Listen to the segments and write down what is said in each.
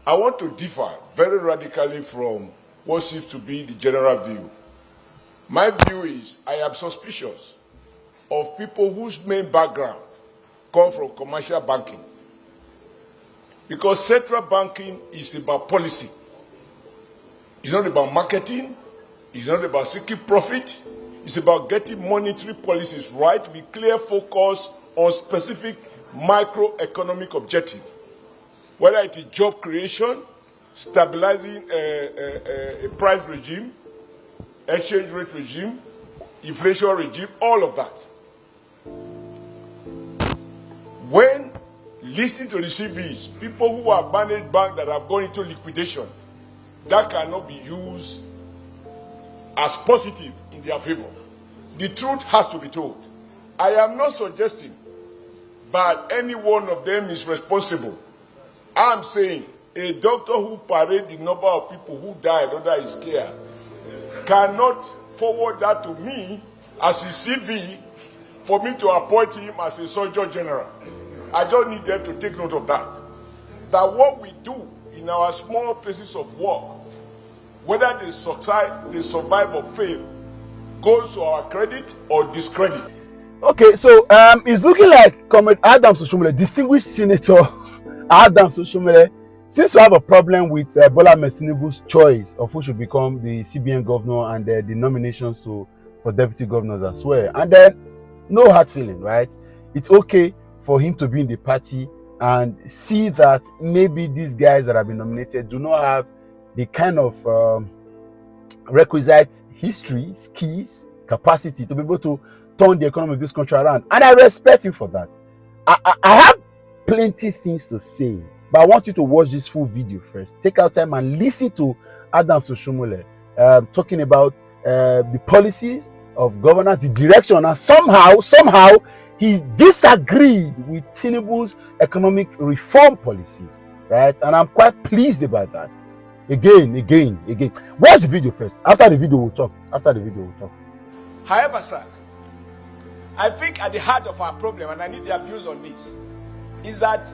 I want to differ very radically from what seems to be the general view. My view is I am suspicious of people whose main background come from commercial banking. Because central banking is about policy. It's not about marketing. It's not about seeking profit. It's about getting monetary policies right with clear focus on specific microeconomic objectives. Whether it is job creation, stabilizing a price regime, exchange rate regime, inflation regime, all of that. When listening to the CVs, people who have managed banks that have gone into liquidation, that cannot be used as positive in their favor. The truth has to be told. I am not suggesting that any one of them is responsible. I'm saying a doctor who parades the number of people who died under his care cannot forward that to me as a CV for me to appoint him as a surgeon general. I just need them to take note of that. That what we do in our small places of work, whether they survive or fail, goes to our credit or discredit. Okay, so it's looking like Comrade Adams Oshiomhole, distinguished Senator Adams Oshiomhole, seems to have a problem with Bola Ahmed Tinubu's choice of who should become the CBN governor and the nominations for deputy governors as well. And then, no hard feeling, right? It's okay for him to be in the party and see that maybe these guys that have been nominated do not have the kind of requisite history, skills, capacity to be able to turn the economy of this country around. And I respect him for that. I have plenty things to say, but I want you to watch this full video first. Take out time and listen to Adams Oshiomhole talking about the policies of governance, the direction, and somehow he disagreed with Tinubu's economic reform policies, right? And I'm quite pleased about that. Again. Watch the video first. After the video, we'll talk. However, sir, I think at the heart of our problem, and I need their views on this, is that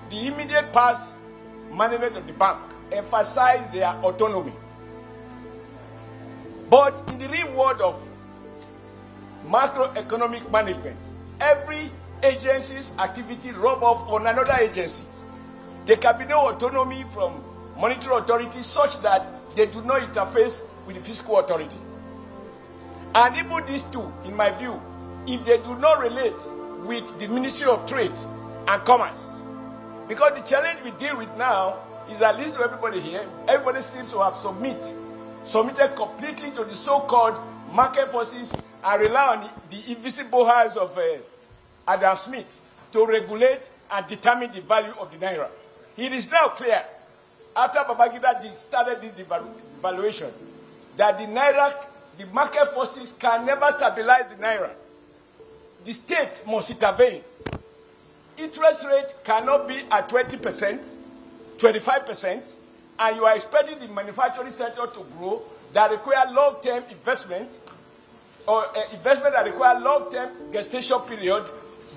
the immediate past management of the bank emphasized their autonomy. But in the real world of macroeconomic management, every agency's activity rub off on another agency. There can be no autonomy from monetary authority such that they do not interface with the fiscal authority. And even these two, in my view, if they do not relate with the Ministry of Trade and Commerce, because the challenge we deal with now is, at least to everybody here, everybody seems to have submitted completely to the so-called market forces and rely on the invisible hands of Adam Smith to regulate and determine the value of the Naira. It is now clear, after Babangida started this devaluation, that the Naira, the market forces can never stabilize the Naira. The state must intervene. Interest rate cannot be at 20%, 25%, and you are expecting the manufacturing sector to grow that require long-term investment, or investment that require long-term gestation period,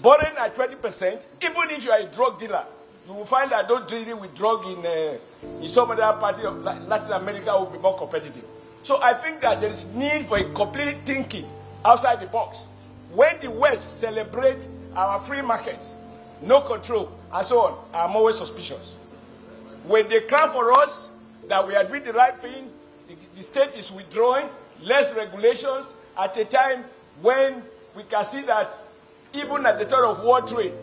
borrowing at 20%. Even if you are a drug dealer, you will find that those dealing with drug in some other part of Latin America will be more competitive. So I think that there is need for a complete thinking outside the box. When the West celebrates our free market, no control, and so on, I'm always suspicious. When they come for us that we are doing the right thing, the state is withdrawing, less regulations, at a time when we can see that even at the time of world trade,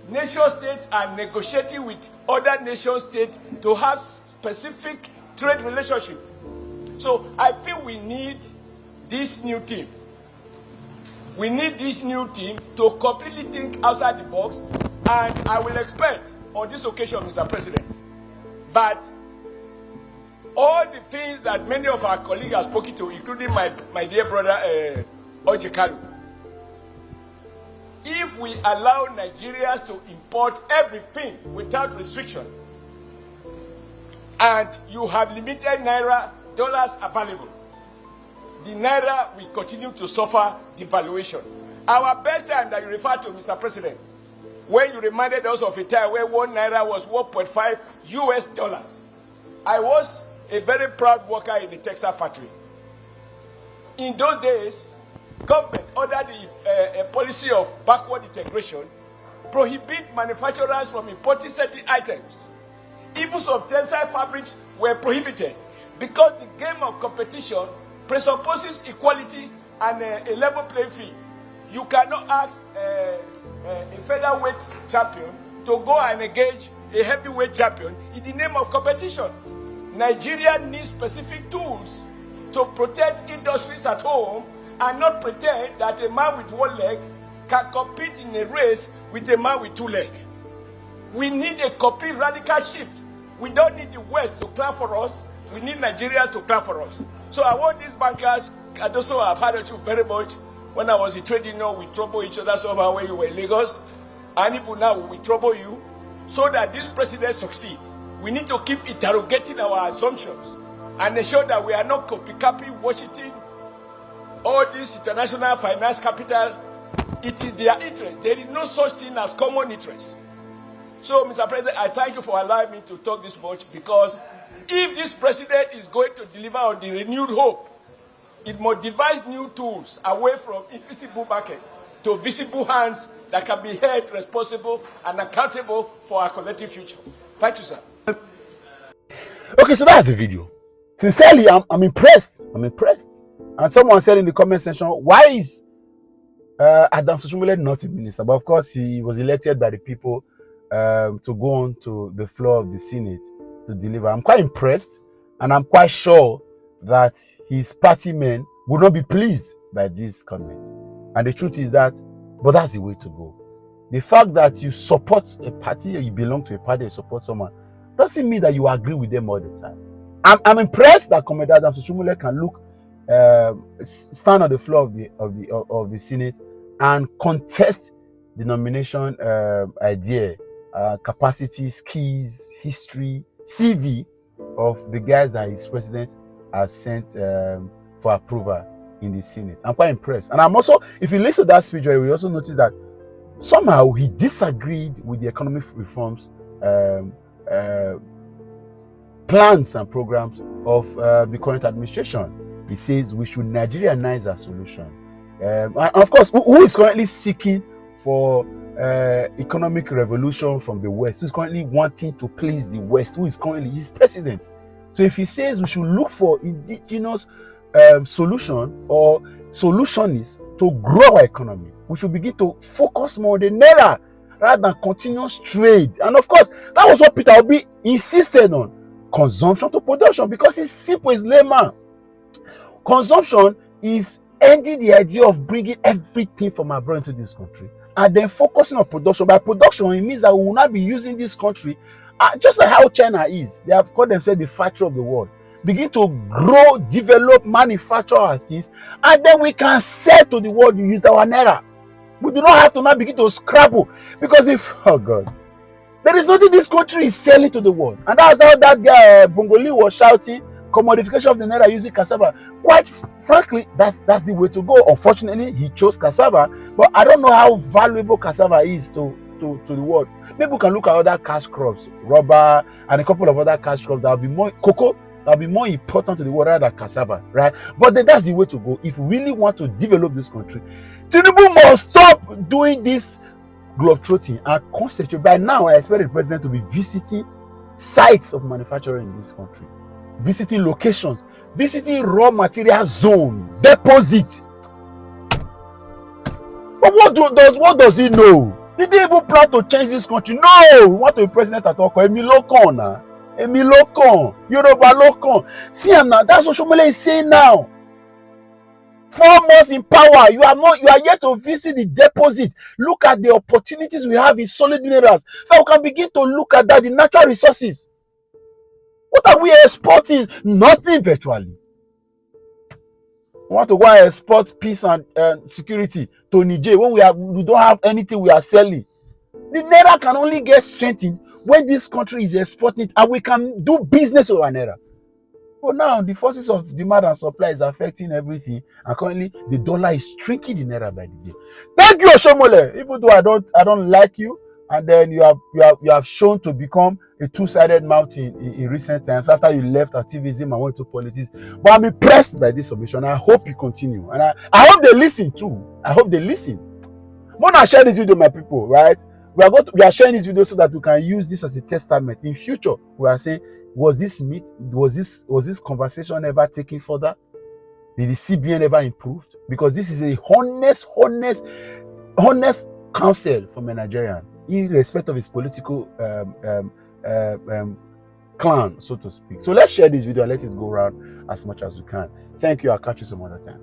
nation states are negotiating with other nation states to have specific trade relationship. So I feel we need this new team. We need this new team to completely think outside the box, and I will expect on this occasion, Mr. President, that all the things that many of our colleagues have spoken to, including my dear brother Ojekalu, if we allow Nigerians to import everything without restriction, and you have limited Naira dollars available, the Naira will continue to suffer devaluation. Our best time that you refer to, Mr. President, when you reminded us of a time where 1 naira was 1.5 US dollars. I was a very proud worker in the textile factory. In those days, government under the policy of backward integration prohibit manufacturers from importing certain items. Even some textile fabrics were prohibited because the game of competition presupposes equality and a level playing field. You cannot ask a featherweight champion to go and engage a heavyweight champion in the name of competition. Nigeria needs specific tools to protect industries at home and not pretend that a man with 1 leg can compete in a race with a man with 2 legs. We need a complete radical shift. We don't need the West to clap for us. We need Nigerians to clap for us. So I want these bankers, and also I've heard you very much. When I was in trading, we trouble each other somehow when you were in Lagos. And even now, we will trouble you. So that this president succeed, we need to keep interrogating our assumptions and ensure that we are not copying Washington, all this international finance capital. It is their interest. There is no such thing as common interest. So, Mr. President, I thank you for allowing me to talk this much, because if this president is going to deliver on the renewed hope, it must devise new tools away from invisible market to visible hands that can be held responsible and accountable for our collective future. Thank you, sir. Okay, so that's the video. Sincerely, I'm impressed. I'm impressed. And someone said in the comment section, why is Adams Oshiomhole not a minister? But of course, he was elected by the people to go on to the floor of the Senate to deliver. I'm quite impressed, and I'm quite sure that his party men will not be pleased by this comment. And the truth is that, but that's the way to go. The fact that you support a party, or you belong to a party, you support someone, doesn't mean that you agree with them all the time. I'm impressed that Comrade Adams Oshiomhole can stand on the floor of the Senate and contest the nomination idea, capacity, skills, history, CV of the guys that his president has sent for approval in the Senate. I'm quite impressed. And I'm also, if you listen to that speech, we also notice that somehow he disagreed with the economic reforms plans and programs of the current administration. He says we should Nigerianize our solution. And of course, who is currently seeking for economic revolution from the West? Who is currently wanting to please the West? Who is currently his president? So if he says we should look for indigenous solution or solutionists to grow our economy, we should begin to focus more on the naira rather than continuous trade. And of course, that was what Peter Obi insisted on. Consumption to production, because it's simple, it's layman. Consumption is ending the idea of bringing everything from abroad into this country and then focusing on production. By production, it means that we will not be using this country just like how China is. They have called themselves the factory of the world. Begin to grow, develop, manufacture our things, and then we can sell to the world. You use our naira. We do not have to now begin to scrabble, because oh God, there is nothing this country is selling to the world. And that's how that guy Bongoli was shouting commodification of the naira using cassava. Quite frankly, that's the way to go. Unfortunately, he chose cassava, but I don't know how valuable cassava is to the world. Maybe we can look at other cash crops, rubber, and a couple of other cash crops that will be more cocoa, that will be more important to the world rather than cassava, right? But then that's the way to go if we really want to develop this country. Tinubu must stop doing this globetrotting and concentrate. By now, I expect the president to be visiting sites of manufacturing in this country, visiting locations, visiting raw material zone, deposit. But what does he know? Did they even plan to change this country? No, we want to be president at all. Emi Lokan, Yoruba Lokan. See him now. That's what Oshiomhole is saying now. 4 months in power, you are yet to visit the deposit. Look at the opportunities we have in solid minerals. So we can begin to look at that, the natural resources. What are we exporting? Nothing virtually. We want to go and export peace and security to Niger when we don't have anything we are selling. The naira can only get strengthened when this country is exporting it, and we can do business with our naira. But now the forces of demand and supply is affecting everything, and currently the dollar is shrinking the naira by the day. Thank you, Oshiomhole. Even though I don't like you, and then you have shown to become a two-sided mouth in recent times after you left activism and went to politics. But I'm impressed by this submission. I hope you continue, and I hope they listen too. I hope they listen. When I share this video, my people, right? We are sharing this video so that we can use this as a testament in future. We are saying, was this was this conversation ever taken further? Did the CBN ever improved? Because this is a honest counsel from a Nigerian, irrespective of his political clan, so to speak. So let's share this video and let it go around as much as we can. Thank you. I'll catch you some other time.